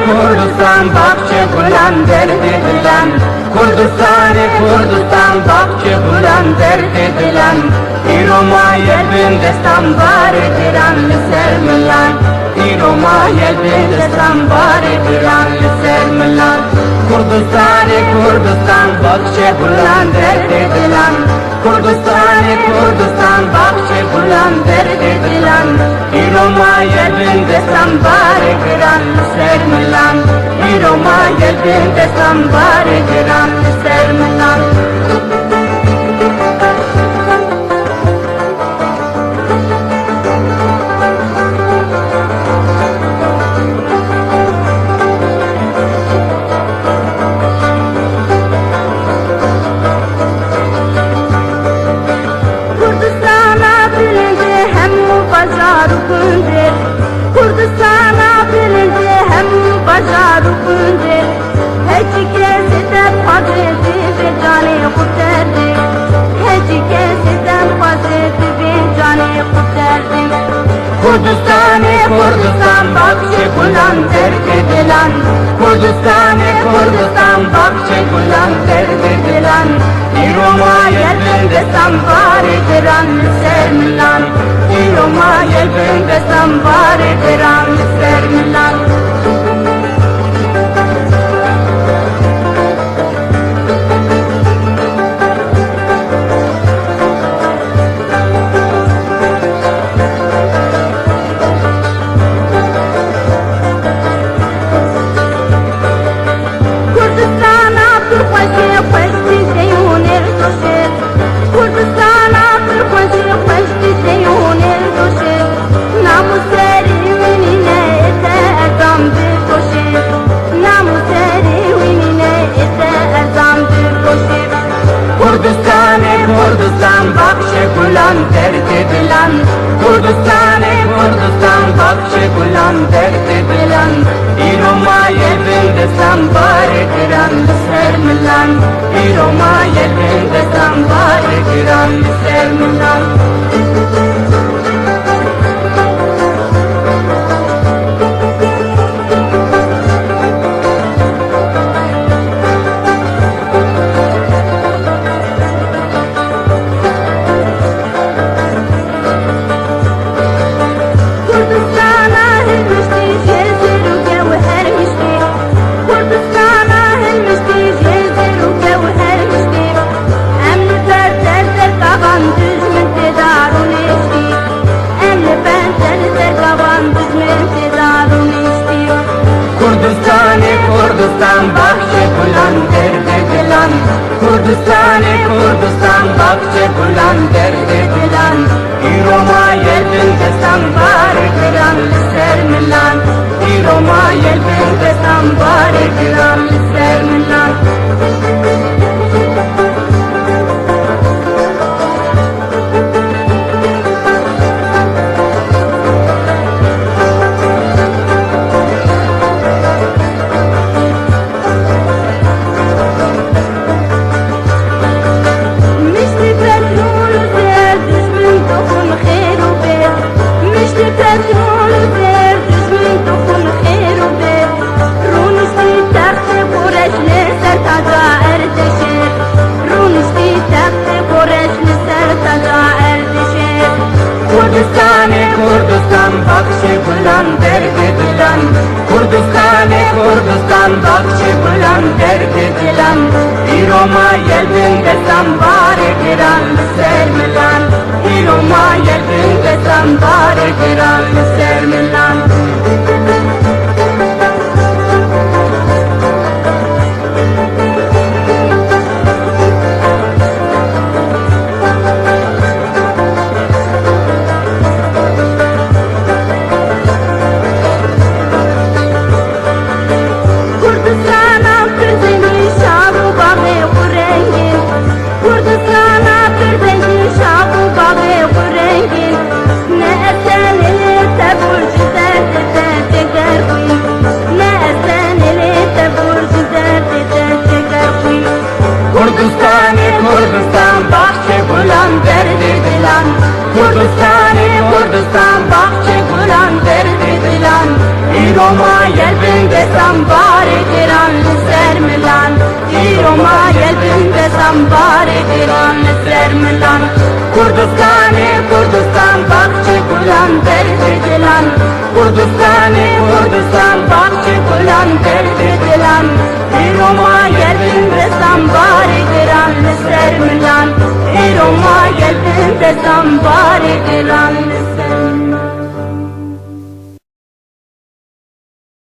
Kurdistan, Bakçı bulan derdi dilan. Kurdistan-ı Kurdistan, Bakçı bulan derdi dilan. İroma yelbin destan bari diran sermilan. İroma yelbin destan bari diran sermilan. Kurdistan-ı Kurdistan, Bakçı bulan derdi dilan. Kurdistan-ı Kurdistan, Bakçı bulan derdi dilan. İroma yelbin destan bari diran sermilan. İroma yelbin destan bari diran sermilan. Kurdistana bilince hem bazar ukunde. Hiç kesiden hazreti ve cani kurtardı. Hiç kesiden hazreti ve cani kurtardı. Kurdistan-ı Kurdistan, Bakçı bulan derdi dilan. Kurdistan-ı Kurdistan, Bakçı bulan derdi dilan. İroma yelbin destan bari diran sermilan. İroma yelbin destan bari diran sermilan. Kurdistan-ı Kurdistan, Bakçı bulan derdi dilan. Kurdistan-ı Kurdistan, Bakçı bulan derdi dilan. İroma yelbin destan bari diran sermilan. İroma yelbin destan bari diran sermilan. Kurdistan-ı Kurdistan, Bakçı bulan derdi dilan. Kurdistan-ı Kurdistan, Bakçı bulan derdi dilan. İroma yelbin destan bari diran sermilan. İroma yelbin destan bari diran sermilan. Kurdistan-ı Kurdistan, Bakçı bulan derdi dilan. Kurdistan-ı Kurdistan, Bakçı bulan derdi dilan. İroma yelbin destan bari diran sermilan. İroma yelbin destan bari diran sermilan. Kurdistan Kurdistani Kurdistan bahçe bulan derdi dilan Kurdistani Kurdistan bahçe bulan derdi dilan İroma yelbin desem bari diran sermilan İroma yelbin desem bari diran sermilan Kurdistani Kurdistan bahçe bulan derdi dilan Kurdistani Kurdistan bahçe bulan derdi dilan İroma yelbin desem bari diran sermilan İroma yelbin desem bari diran